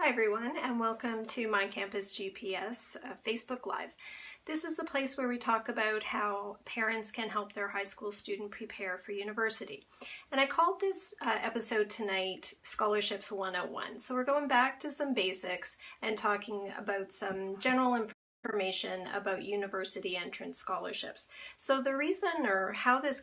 Hi everyone, and welcome to My Campus GPS Facebook Live. This is the place where we talk about how parents can help their high school student prepare for university. And I called this episode tonight Scholarships 101. So we're going back to some basics and talking about some general information about university entrance scholarships. So the reason or how this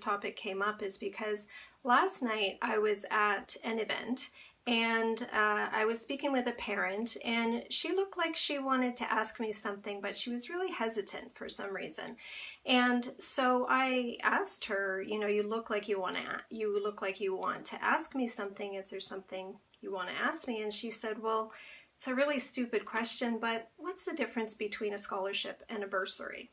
topic came up is because last night I was at an event and I was speaking with a parent, and she looked like she wanted to ask me something, but she was really hesitant for some reason. And so I asked her, you look like you want to ask me something. Is there something you want to ask me? And she said, well, it's a really stupid question, but what's the difference between a scholarship and a bursary?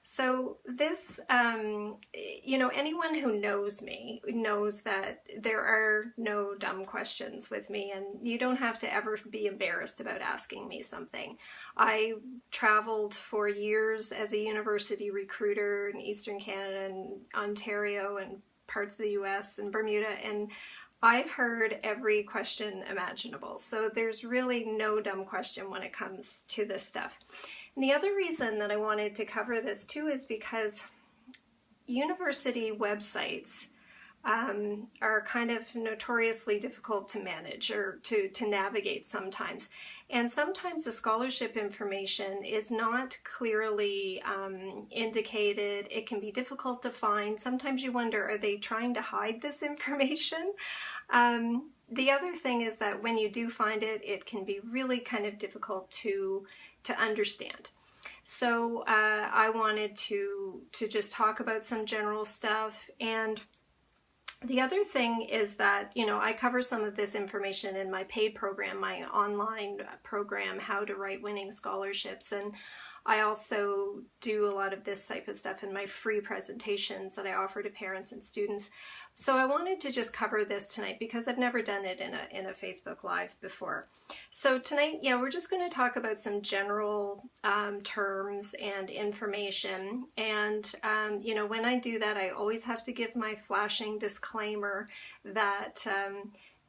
So this, anyone who knows me knows that there are no dumb questions with me, and you don't have to ever be embarrassed about asking me something. I traveled for years as a university recruiter in Eastern Canada and Ontario and parts of the US and Bermuda, and I've heard every question imaginable. So there's really no dumb question when it comes to this stuff. And the other reason that I wanted to cover this too is because university websites are kind of notoriously difficult to manage or to navigate sometimes. And sometimes the scholarship information is not clearly indicated. It can be difficult to find. Sometimes you wonder, are they trying to hide this information? The other thing is that when you do find it, it can be really kind of difficult to understand. So I wanted to just talk about some general stuff. And the other thing is that, I cover some of this information in my paid program, my online program, How to Write Winning Scholarships. And I also do a lot of this type of stuff in my free presentations that I offer to parents and students. So I wanted to just cover this tonight because I've never done it in a Facebook Live before. So tonight, we're just going to talk about some general terms and information. And, when I do that, I always have to give my flashing disclaimer that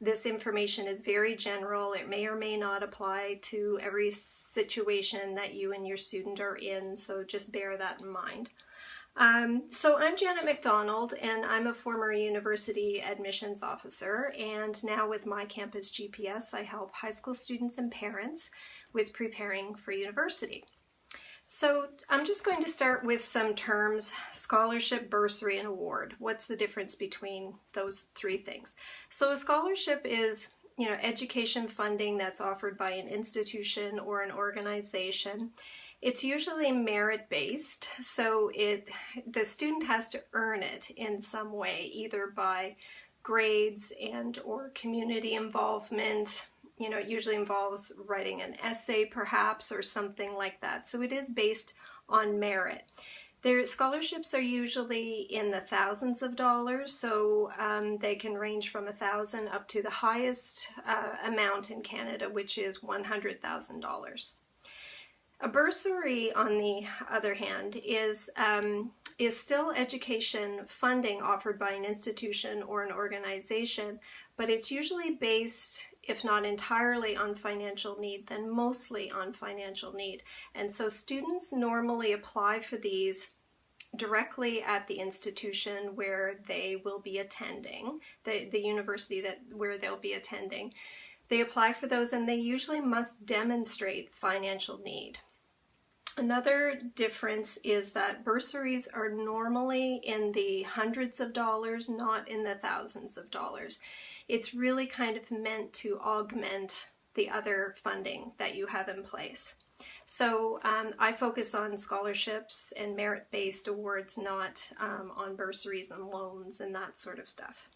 this information is very general. It may or may not apply to every situation that you and your student are in, so just bear that in mind. So I'm Janet McDonald, and I'm a former university admissions officer, and now with My Campus GPS, I help high school students and parents with preparing for university. So I'm just going to start with some terms: scholarship, bursary, and award. What's the difference between those three things? So a scholarship is, education funding that's offered by an institution or an organization. It's usually merit-based, so the student has to earn it in some way, either by grades and or community involvement. It usually involves writing an essay perhaps or something like that. So it is based on merit. Their scholarships are usually in the thousands of dollars, so they can range from $1,000 up to the highest amount in Canada, which is $100,000. A bursary, on the other hand, is still education funding offered by an institution or an organization, but it's usually based, if not entirely on financial need, then mostly on financial need. And so students normally apply for these directly at the institution where they will be attending, the university where they'll be attending. They apply for those, and they usually must demonstrate financial need. Another difference is that bursaries are normally in the hundreds of dollars, not in the thousands of dollars. It's really kind of meant to augment the other funding that you have in place. So I focus on scholarships and merit-based awards, not on bursaries and loans and that sort of stuff.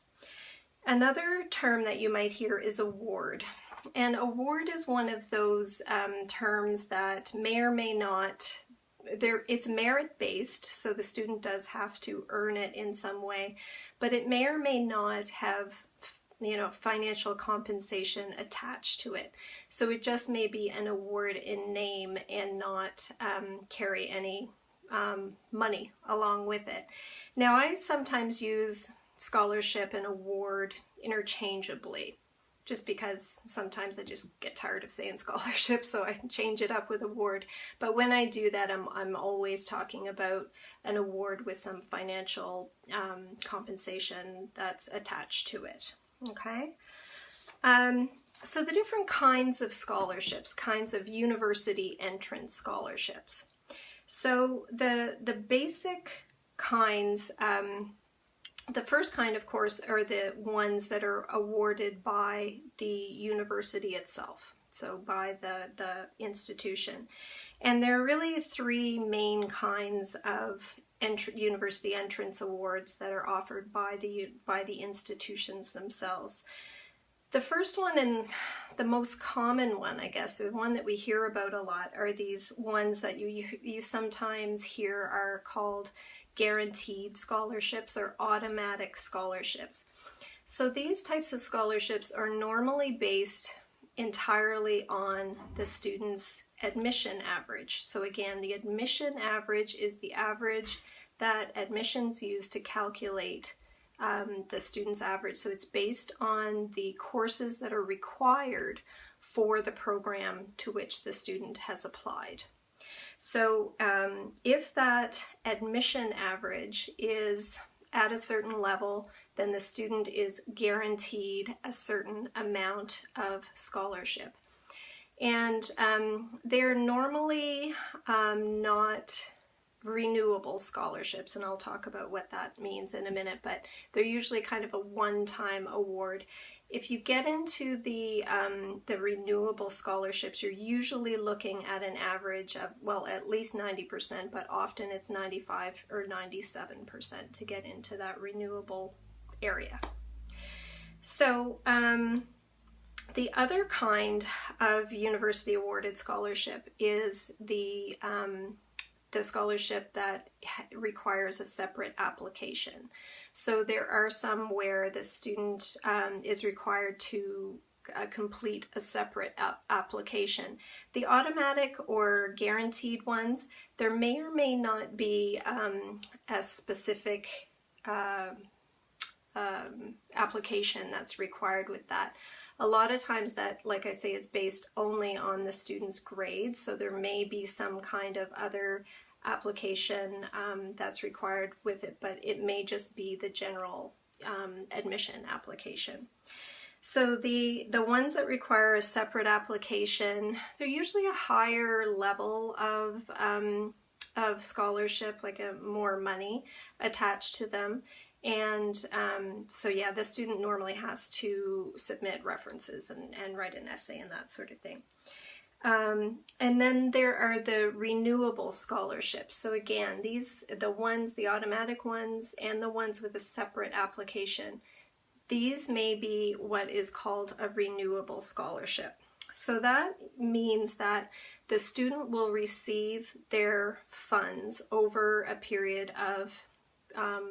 Another term that you might hear is award. And award is one of those terms that may or may not, it's merit-based, so the student does have to earn it in some way, but it may or may not have financial compensation attached to it. So it just may be an award in name and not carry any money along with it. Now, I sometimes use scholarship and award interchangeably. just because sometimes I just get tired of saying scholarship, so I change it up with award. But when I do that, I'm always talking about an award with some financial compensation that's attached to it. Okay? So the different kinds of scholarships, kinds of university entrance scholarships. So the basic kinds, the first kind, of course, are the ones that are awarded by the university itself, so by the institution. And there are really three main kinds of university entrance awards that are offered by the institutions themselves. The first one, and the most common one, I guess, the one that we hear about a lot, are these ones that you sometimes hear are called guaranteed scholarships or automatic scholarships. So these types of scholarships are normally based entirely on the student's admission average. So again, the admission average is the average that admissions use to calculate the student's average. So it's based on the courses that are required for the program to which the student has applied. So if that admission average is at a certain level, then the student is guaranteed a certain amount of scholarship. And they're normally not renewable scholarships, and I'll talk about what that means in a minute, but they're usually kind of a one-time award. If you get into the renewable scholarships, you're usually looking at an average of, well, at least 90%, but often it's 95 or 97% to get into that renewable area. So the other kind of university awarded scholarship is the scholarship that requires a separate application. So there are some where the student is required to complete a separate application. The automatic or guaranteed ones, there may or may not be a specific application that's required with that. A lot of times that, like I say, is based only on the student's grades, so there may be some kind of other application that's required with it, but it may just be the general admission application. So the ones that require a separate application, they're usually a higher level of scholarship, like more money attached to them. And so yeah, the student normally has to submit references and write an essay and that sort of thing. And then there are the renewable scholarships. So again, the automatic ones and the ones with a separate application, these may be what is called a renewable scholarship. So that means that the student will receive their funds over a period of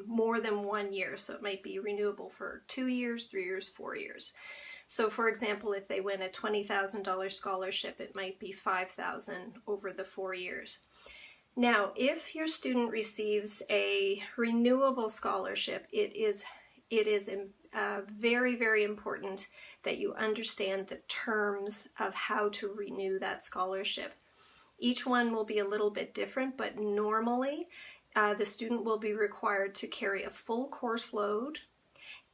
more than 1 year. So it might be renewable for 2 years, 3 years, 4 years. So for example, if they win a $20,000 scholarship, it might be $5,000 over the 4 years. Now, if your student receives a renewable scholarship, it is very, very important that you understand the terms of how to renew that scholarship. Each one will be a little bit different, but normally the student will be required to carry a full course load,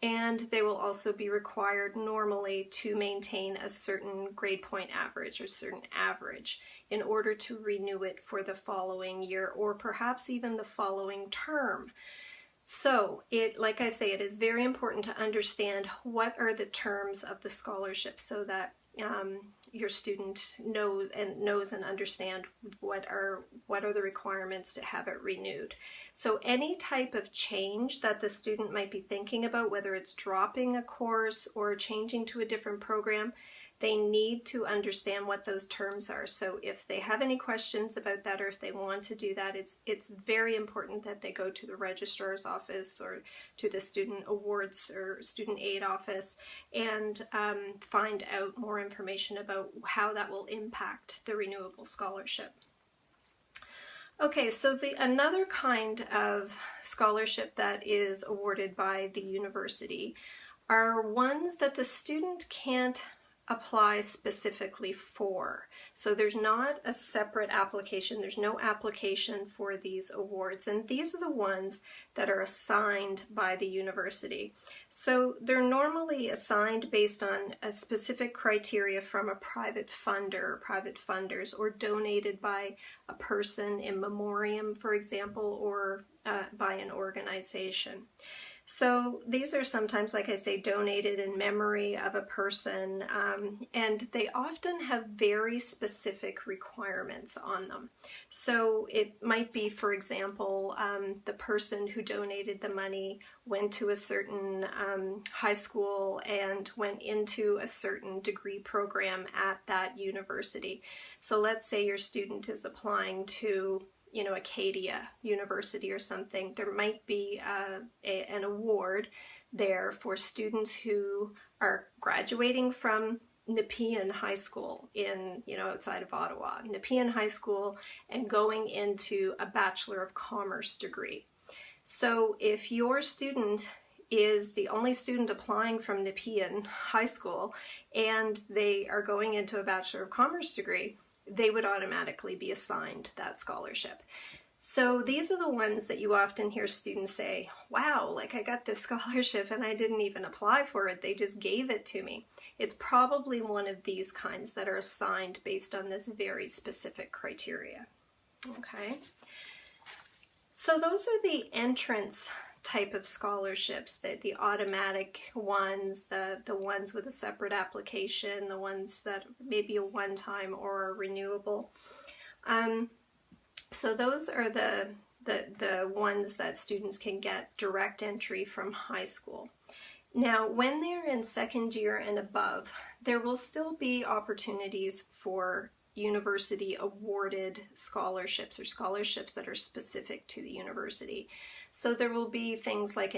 and they will also be required normally to maintain a certain grade point average or certain average in order to renew it for the following year or perhaps even the following term. So like I say, it is very important to understand what are the terms of the scholarship so that your student knows and understand what are the requirements to have it renewed. So any type of change that the student might be thinking about, whether it's dropping a course or changing to a different program, they need to understand what those terms are. So if they have any questions about that, or if they want to do that, it's very important that they go to the registrar's office or to the student awards or student aid office and find out more information about how that will impact the renewable scholarship. Okay, so another kind of scholarship that is awarded by the university are ones that the student can't apply specifically for. So there's not a separate application, there's no application for these awards, and these are the ones that are assigned by the university. So they're normally assigned based on a specific criteria from a private funder, private funders, or donated by a person in memoriam, for example, or by an organization. So these are sometimes, like I say, donated in memory of a person, and they often have very specific requirements on them. So it might be, for example, the person who donated the money went to a certain high school and went into a certain degree program at that university. So let's say your student is applying to Acadia University or something. There might be an award there for students who are graduating from Nepean High School in, outside of Ottawa, Nepean High School, and going into a Bachelor of Commerce degree. So if your student is the only student applying from Nepean High School and they are going into a Bachelor of Commerce degree, they would automatically be assigned that scholarship. So these are the ones that you often hear students say, wow, like I got this scholarship and I didn't even apply for it, they just gave it to me. It's probably one of these kinds that are assigned based on this very specific criteria. Okay, so those are the entrance type of scholarships, the automatic ones, the ones with a separate application, the ones that may be a one-time or a renewable. So those are the ones that students can get direct entry from high school. Now, when they're in second year and above, there will still be opportunities for university awarded scholarships or scholarships that are specific to the university. So there will be things like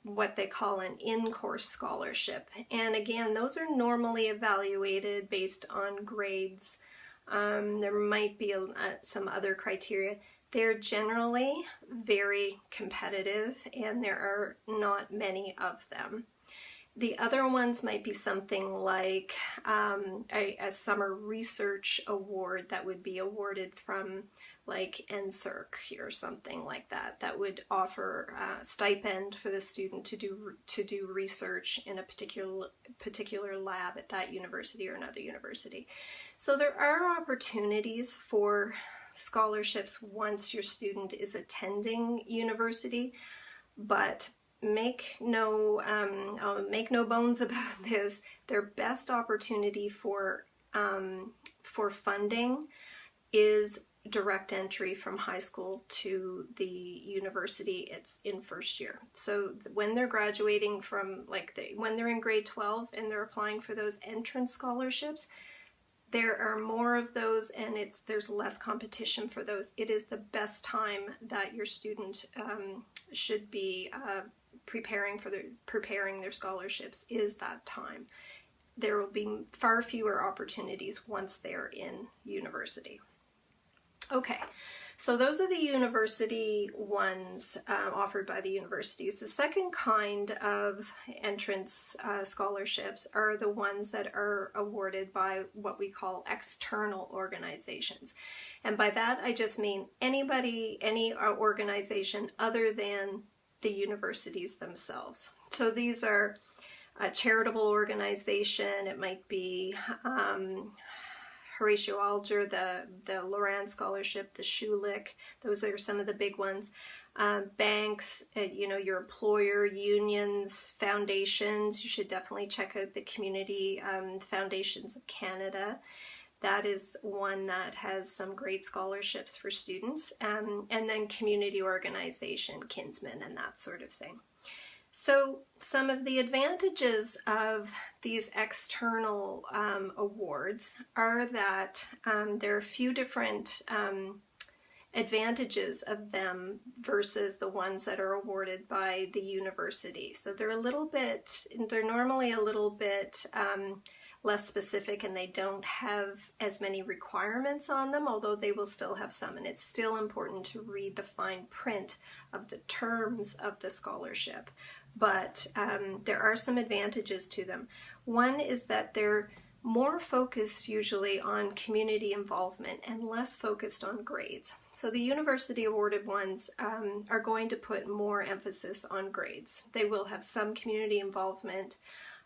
what they call an in-course scholarship. And again, those are normally evaluated based on grades. There might be some other criteria. They're generally very competitive and there are not many of them. The other ones might be something like a summer research award that would be awarded from like NSERC or something like that, that would offer a stipend for the student to do research in a particular lab at that university or another university. So there are opportunities for scholarships once your student is attending university, but make no bones about this. Their best opportunity for funding is direct entry from high school to the university. It's in first year. So when they're graduating from, when they're in grade 12 and they're applying for those entrance scholarships, there are more of those and there's less competition for those. It is the best time that your student should be preparing their scholarships, is that time. There will be far fewer opportunities once they're in university. Okay, so those are the university ones offered by the universities. The second kind of entrance scholarships are the ones that are awarded by what we call external organizations. And by that I just mean any organization other than the universities themselves. So these are a charitable organization, it might be Horatio Alger, the Loran Scholarship, the Schulich, those are some of the big ones. Banks, your employer, unions, foundations. You should definitely check out the Community Foundations of Canada. That is one that has some great scholarships for students. And then community organization, Kinsman, and that sort of thing. So some of the advantages of these external awards are that there are a few different advantages of them versus the ones that are awarded by the university. So they're normally a little bit less specific, and they don't have as many requirements on them, although they will still have some, and it's still important to read the fine print of the terms of the scholarship. but there are some advantages to them. One is that they're more focused usually on community involvement and less focused on grades. So the university awarded ones are going to put more emphasis on grades. They will have some community involvement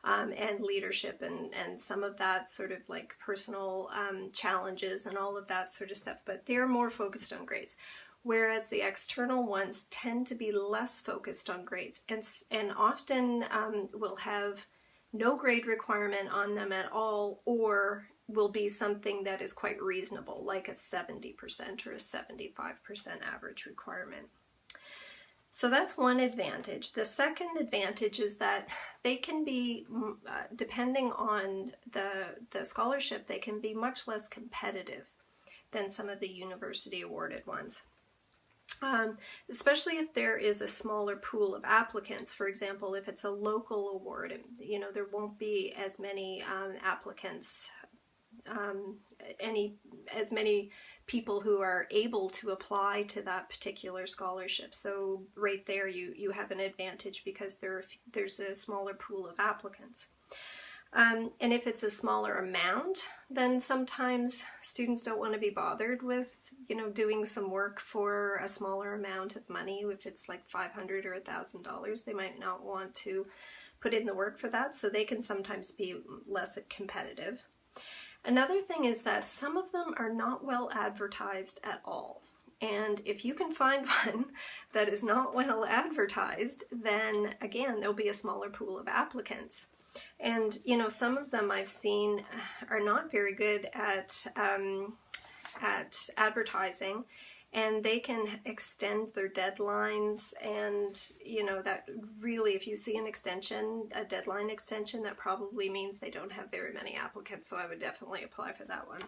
and leadership and some of that sort of like personal challenges and all of that sort of stuff, but they're more focused on grades. Whereas the external ones tend to be less focused on grades and often will have no grade requirement on them at all, or will be something that is quite reasonable, like a 70% or a 75% average requirement. So that's one advantage. The second advantage is that they can be, depending on the scholarship, they can be much less competitive than some of the university awarded ones. Especially if there is a smaller pool of applicants. For example, if it's a local award, there won't be as many applicants, as many people who are able to apply to that particular scholarship. So right there you have an advantage because there's a smaller pool of applicants. And if it's a smaller amount, then sometimes students don't want to be bothered with, doing some work for a smaller amount of money. If it's like $500 or $1,000, they might not want to put in the work for that, so they can sometimes be less competitive. Another thing is that some of them are not well advertised at all. And if you can find one that is not well advertised, then again, there'll be a smaller pool of applicants. And, some of them I've seen are not very good at advertising, and they can extend their deadlines, and, that really, if you see a deadline extension, that probably means they don't have very many applicants, so I would definitely apply for that one.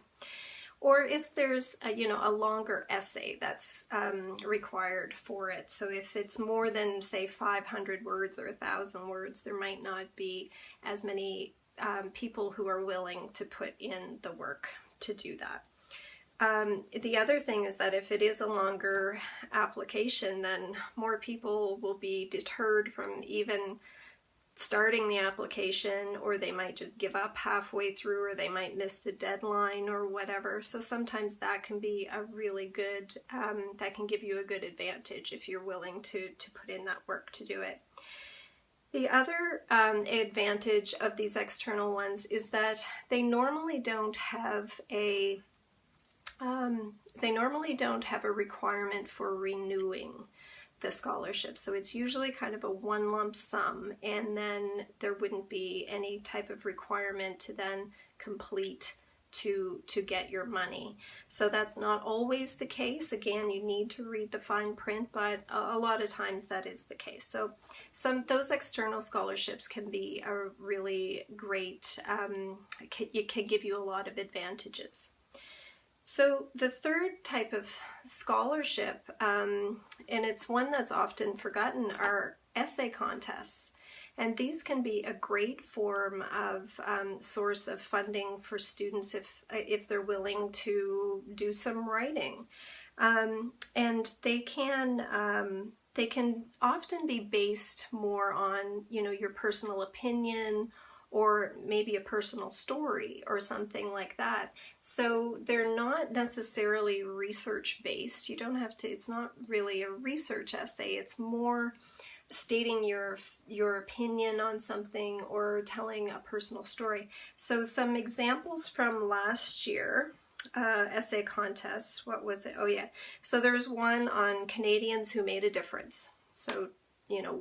Or if there's a longer essay that's required for it. So if it's more than, say, 500 words or 1,000 words, there might not be as many people who are willing to put in the work to do that. The other thing is that if it is a longer application, then more people will be deterred from even starting the application, or they might just give up halfway through, or they might miss the deadline or whatever. So sometimes that can be a really good, that can give you a good advantage if you're willing to put in that work to do it. The other advantage of these external ones is that they normally don't have a requirement for renewing the scholarship. So it's usually kind of a one lump sum, and then there wouldn't be any type of requirement to then complete to get your money. So that's not always the case. Again, you need to read the fine print, but a lot of times that is the case. So those external scholarships can be a really great, it can give you a lot of advantages. So the third type of scholarship, and it's one that's often forgotten, are essay contests. And these can be a great form of source of funding for students if they're willing to do some writing. And they can often be based more on, your personal opinion, or maybe a personal story or something like that. So they're not necessarily research-based. You don't have to, it's not really a research essay. It's more stating your opinion on something or telling a personal story. So some examples from last year, essay contests, what was it? Oh yeah. So there's one on Canadians who made a difference. So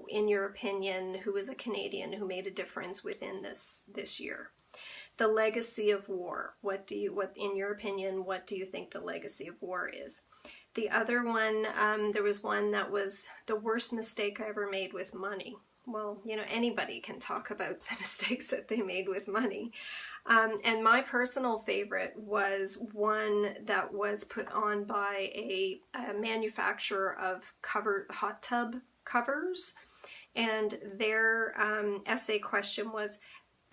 in your opinion, who is a Canadian who made a difference within this year? The legacy of war. What in your opinion, what do you think the legacy of war is? The other one, there was one that was the worst mistake I ever made with money. Well, anybody can talk about the mistakes that they made with money. And my personal favorite was one that was put on by a manufacturer of hot tub covers, and their essay question was,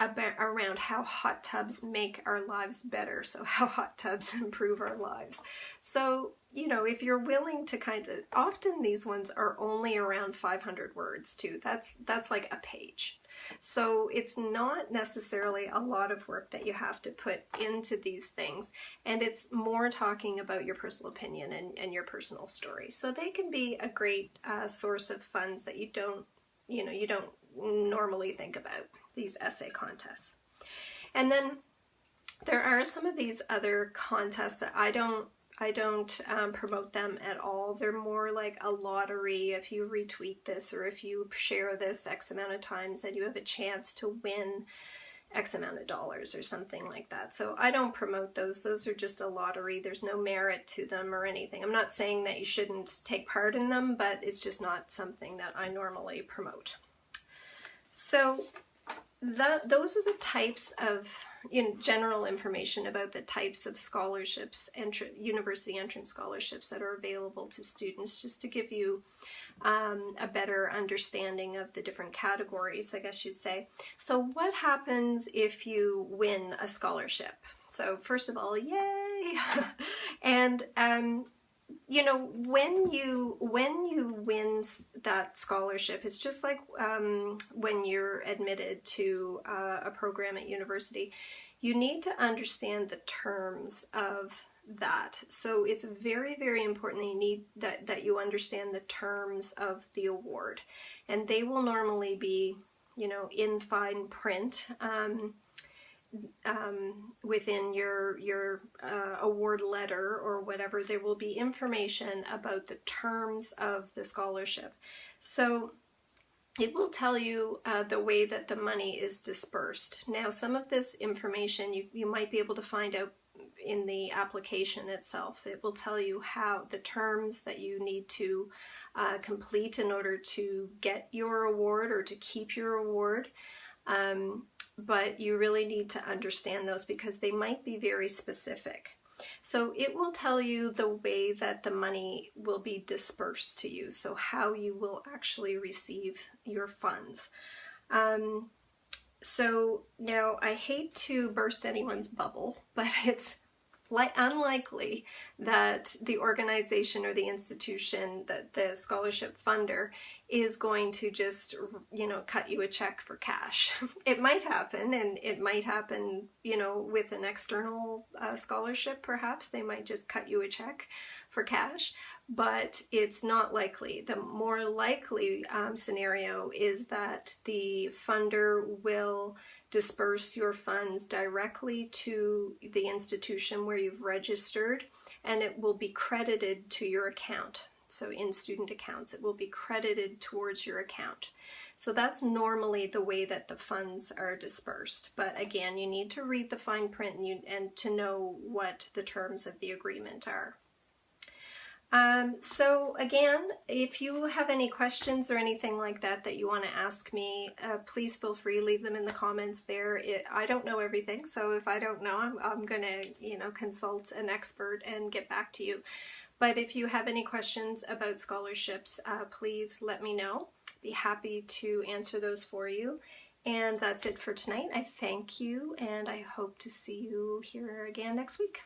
around how hot tubs make our lives better. So how hot tubs improve our lives. So, you know, if you're willing to often these ones are only around 500 words too. That's like a page. So it's not necessarily a lot of work that you have to put into these things, and it's more talking about your personal opinion and your personal story. So they can be a great source of funds that you don't normally think about, these essay contests. And then there are some of these other contests that I don't promote them at all. They're more like a lottery. If you retweet this or if you share this X amount of times, then you have a chance to win X amount of dollars or something like that. So I don't promote those. Those are just a lottery. There's no merit to them or anything. I'm not saying that you shouldn't take part in them, but it's just not something that I normally promote. So those are the types of general information about the types of scholarships, university entrance scholarships that are available to students, just to give you a better understanding of the different categories, I guess you'd say. So what happens if you win a scholarship? So first of all, yay! And you know, when you win that scholarship, it's just like when you're admitted to a program at university, you need to understand the terms of that. So it's very, very important that you need that you understand the terms of the award, and they will normally be, you know, in fine print within your award letter or whatever. There will be information about the terms of the scholarship. So it will tell you the way that the money is dispersed. Now, some of this information you might be able to find out in the application itself. It will tell you how the terms that you need to complete in order to get your award or to keep your award. But you really need to understand those because they might be very specific. So it will tell you the way that the money will be dispersed to you, so how you will actually receive your funds. So now, I hate to burst anyone's bubble, but it's unlikely that the organization or the institution, that the scholarship funder, is going to just, you know, cut you a check for cash. It might happen, and it might happen, you know, with an external scholarship. Perhaps they might just cut you a check for cash, but it's not likely. The more likely scenario is that the funder will disperse your funds directly to the institution where you've registered, and it will be credited to your account. So in student accounts, it will be credited towards your account. So that's normally the way that the funds are dispersed. But again, you need to read the fine print and to know what the terms of the agreement are. So again, if you have any questions or anything like that that you want to ask me, please feel free, leave them in the comments there. I don't know everything, so if I don't know, I'm going to, you know, consult an expert and get back to you. But if you have any questions about scholarships, please let me know. Be happy to answer those for you. And that's it for tonight. I thank you, and I hope to see you here again next week.